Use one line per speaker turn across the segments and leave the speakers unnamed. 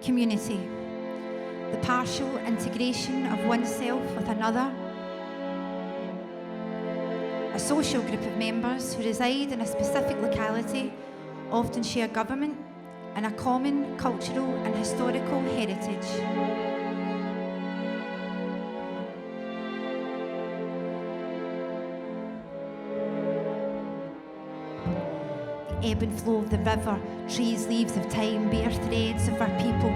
community, the partial integration of oneself with another, a social group of members who reside in a specific locality, often share government and a common cultural and historical heritage. The ebb and flow of the river, trees, leaves of time, bare threads of our people,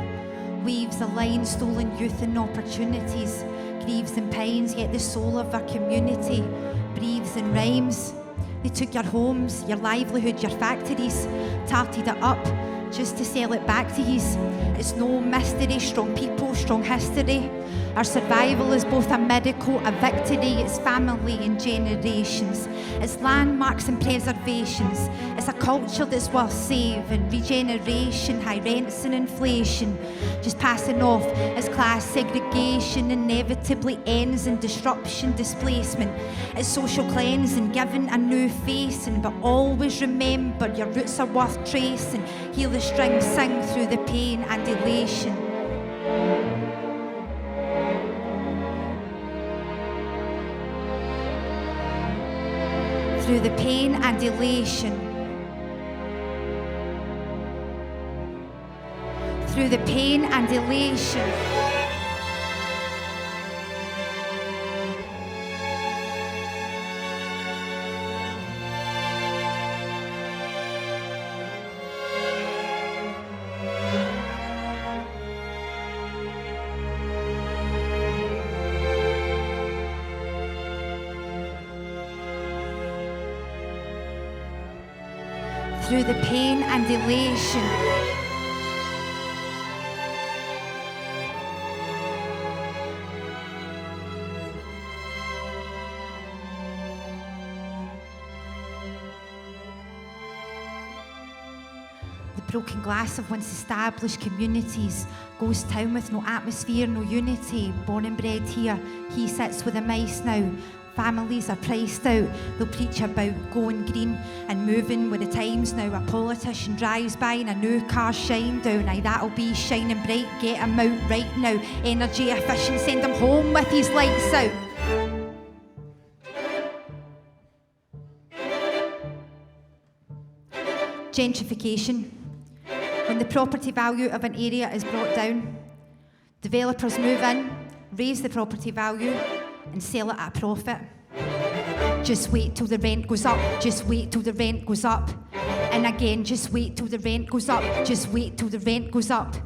weaves the line, stolen youth and opportunities, grieves and pines, yet the soul of our community breathes and rhymes. They took your homes, your livelihood, your factories, tarted it up just to sell it back to yous. It's no mystery, strong people, strong history. Our survival is both a miracle, a victory. It's family and generations. It's landmarks and preservations. It's a culture that's worth saving. Regeneration, high rents and inflation. Just passing off as class segregation inevitably ends in disruption, displacement. It's social cleansing, giving a new facing. But always remember your roots are worth tracing. Heal the strings, sing through the pain and elation. Through the pain and elation. Through the pain and elation. Through the pain and elation. The broken glass of once established communities goes down with no atmosphere, no unity. Born and bred here, he sits with the mice now. Families are priced out. They'll preach about going green and moving with the times now. A politician drives by and a new car shine down. Aye, that'll be shining bright. Get him out right now. Energy efficient, send him home with his lights out. Gentrification. When the property value of an area is brought down, developers move in, raise the property value, and sell it at a profit. Just wait till the rent goes up, just wait till the rent goes up. And again, just wait till the rent goes up, just wait till the rent goes up.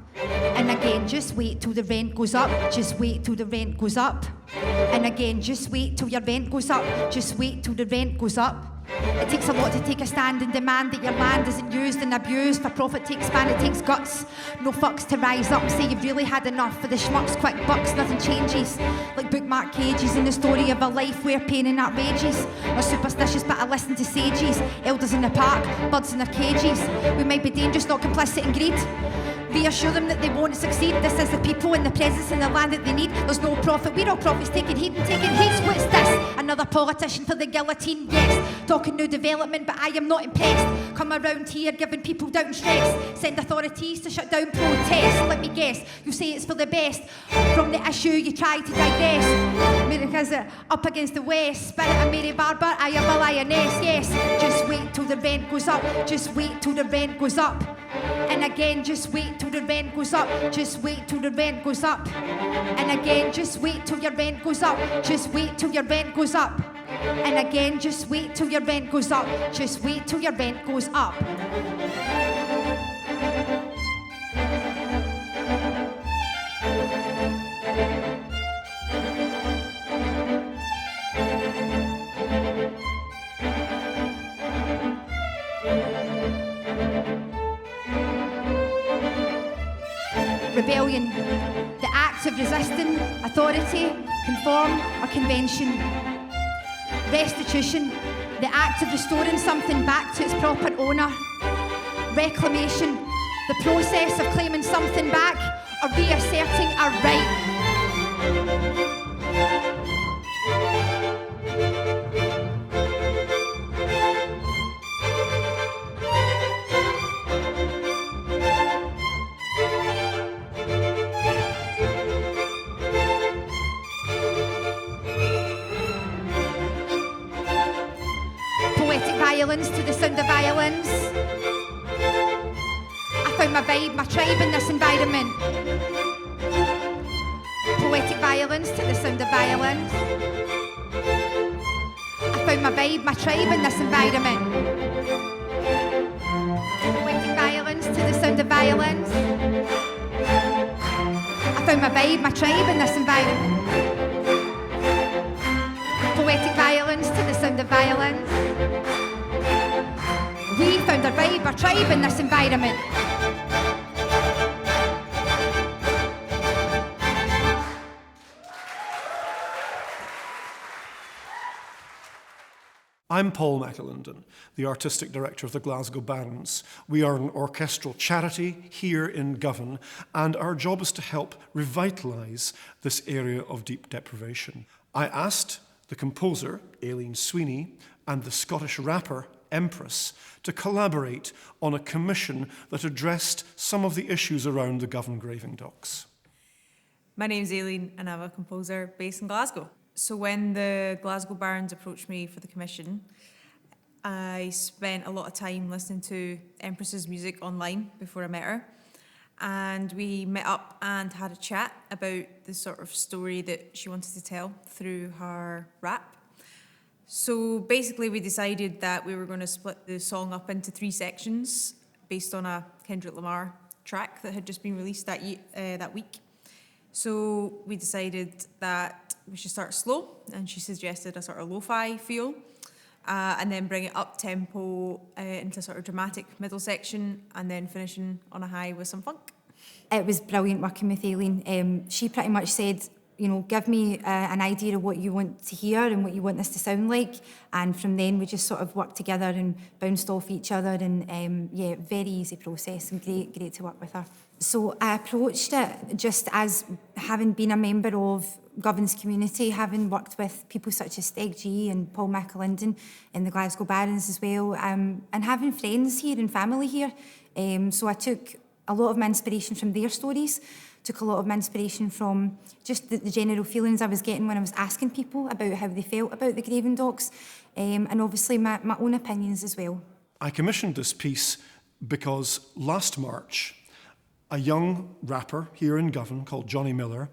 And again, just wait till the rent goes up, just wait till the rent goes up. And again, just wait till your rent goes up, just wait till the rent goes up. It takes a lot to take a stand and demand that your land isn't used and abused for profit to expand. It takes guts, no fucks to rise up and say you've really had enough. For the schmucks, quick bucks, nothing changes. Like bookmark cages in the story of a life where pain and outrageous are superstitious, but I listen to sages. Elders in the park, birds in their cages. We might be dangerous, not complicit in greed. Reassure them that they won't succeed. This is the people and the presence in the land that they need. There's no profit, we're all prophets taking heed and taking heed. What's this? Another politician for the guillotine? Yes, talking new development, but I am not impressed. Come around here giving people doubt and stress. Send authorities to shut down protests. Let me guess, you say it's for the best. From the issue you try to digress. America's up against the West. Spirit of Mary Barber, I am a lioness. Yes, just wait till the rent goes up. Just wait till the rent goes up. And again, just wait till the rent goes up. Just wait till the rent goes up. And again, just wait till your rent goes up. Just wait till your rent goes up. And again, just wait till your rent goes up. Just wait till your rent goes up. Rebellion, the act of resisting authority, conform or convention. Restitution, the act of restoring something back to its proper owner. Reclamation, the process of claiming something back or reasserting a right. islands to the sound of violins. I found my vibe, my tribe in this environment. Poetic violins to the sound of violins. I found my vibe, my tribe in this environment. Poetic violins to the sound of violins. I found my vibe, my tribe in this environment. Poetic violins to the sound of violins. We found our vibe, our tribe in this environment.
I'm Paul MacAlindin, the Artistic Director of the Glasgow Barons. We are an orchestral charity here in Govan, and our job is to help revitalise this area of deep deprivation. I asked the composer, Aileen Sweeney, and the Scottish rapper, Empress, to collaborate on a commission that addressed some of the issues around the Govan Graving Docks.
My name's Aileen and I'm a composer based in Glasgow. So when the Glasgow Barons approached me for the commission, I spent a lot of time listening to Empress's music online before I met her. And we met up and had a chat about the sort of story that she wanted to tell through her rap. So basically we decided that we were going to split the song up into 3 sections based on a Kendrick Lamar track that had just been released that week. So we decided that we should start slow, and she suggested a sort of lo-fi feel, and then bring it up tempo into sort of dramatic middle section, and then finishing on a high with some funk.
It was brilliant working with Aileen. She pretty much said, you know, give me an idea of what you want to hear and what you want this to sound like, and from then we just sort of worked together and bounced off each other, and yeah, very easy process and great to work with her. So I approached it just as having been a member of Govan's community, having worked with people such as Steg G and Paul MacAlindin in the Glasgow Barons as well, and having friends here and family here. So I took a lot of my inspiration from their stories, took a lot of my inspiration from just the general feelings I was getting when I was asking people about how they felt about the Graving Docks, and obviously my own opinions as well.
I commissioned this piece because last March, a young rapper here in Govan called Johnny Miller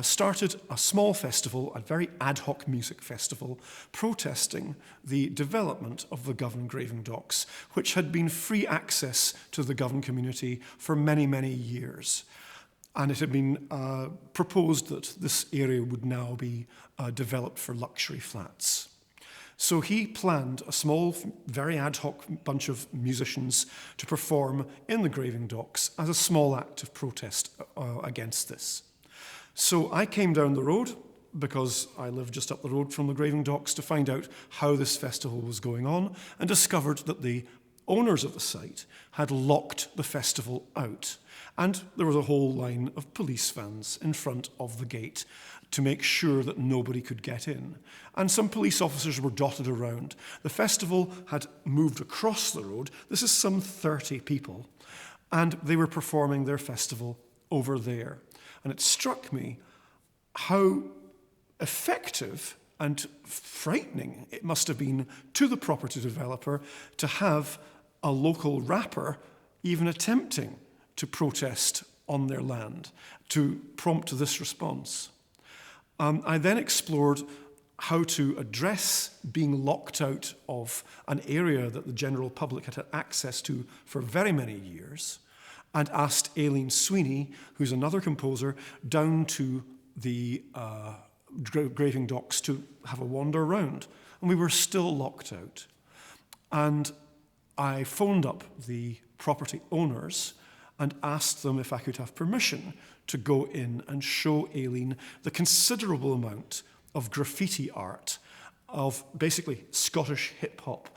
started a small festival, a very ad hoc music festival, protesting the development of the Govan Graving Docks, which had been free access to the Govan community for many, many years. And it had been proposed that this area would now be developed for luxury flats. So he planned a small, very ad hoc bunch of musicians to perform in the Graving Docks as a small act of protest against this. So I came down the road, because I live just up the road from the Graving Docks, to find out how this festival was going on, and discovered that the owners of the site had locked the festival out. And there was a whole line of police vans in front of the gate to make sure that nobody could get in. And some police officers were dotted around. The festival had moved across the road. This is some 30 people. And they were performing their festival over there. And it struck me how effective and frightening it must have been to the property developer to have a local rapper even attempting to protest on their land, to prompt this response. I then explored how to address being locked out of an area that the general public had had access to for very many years, and asked Aileen Sweeney, who's another composer, down to the Graving Docks to have a wander around. And we were still locked out. And I phoned up the property owners and asked them if I could have permission to go in and show Aileen the considerable amount of graffiti art, of basically Scottish hip-hop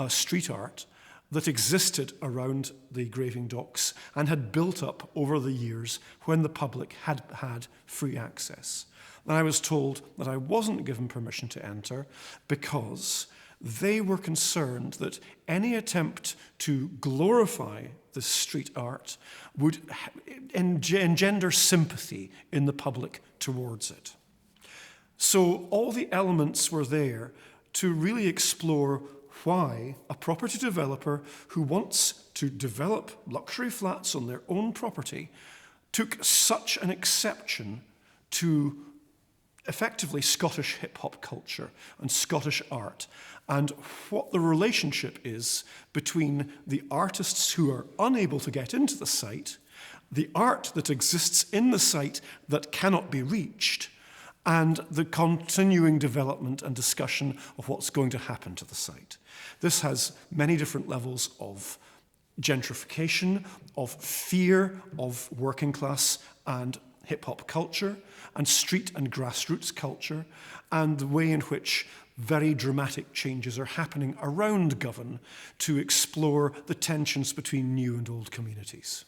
street art that existed around the Graving Docks and had built up over the years when the public had had free access. And I was told that I wasn't given permission to enter because they were concerned that any attempt to glorify the street art would engender sympathy in the public towards it. So all the elements were there to really explore why a property developer who wants to develop luxury flats on their own property took such an exception to effectively Scottish hip-hop culture and Scottish art, and what the relationship is between the artists who are unable to get into the site, the art that exists in the site that cannot be reached, and the continuing development and discussion of what's going to happen to the site. This has many different levels of gentrification, of fear of working class and hip-hop culture, and street and grassroots culture, and the way in which very dramatic changes are happening around Govan to explore the tensions between new and old communities.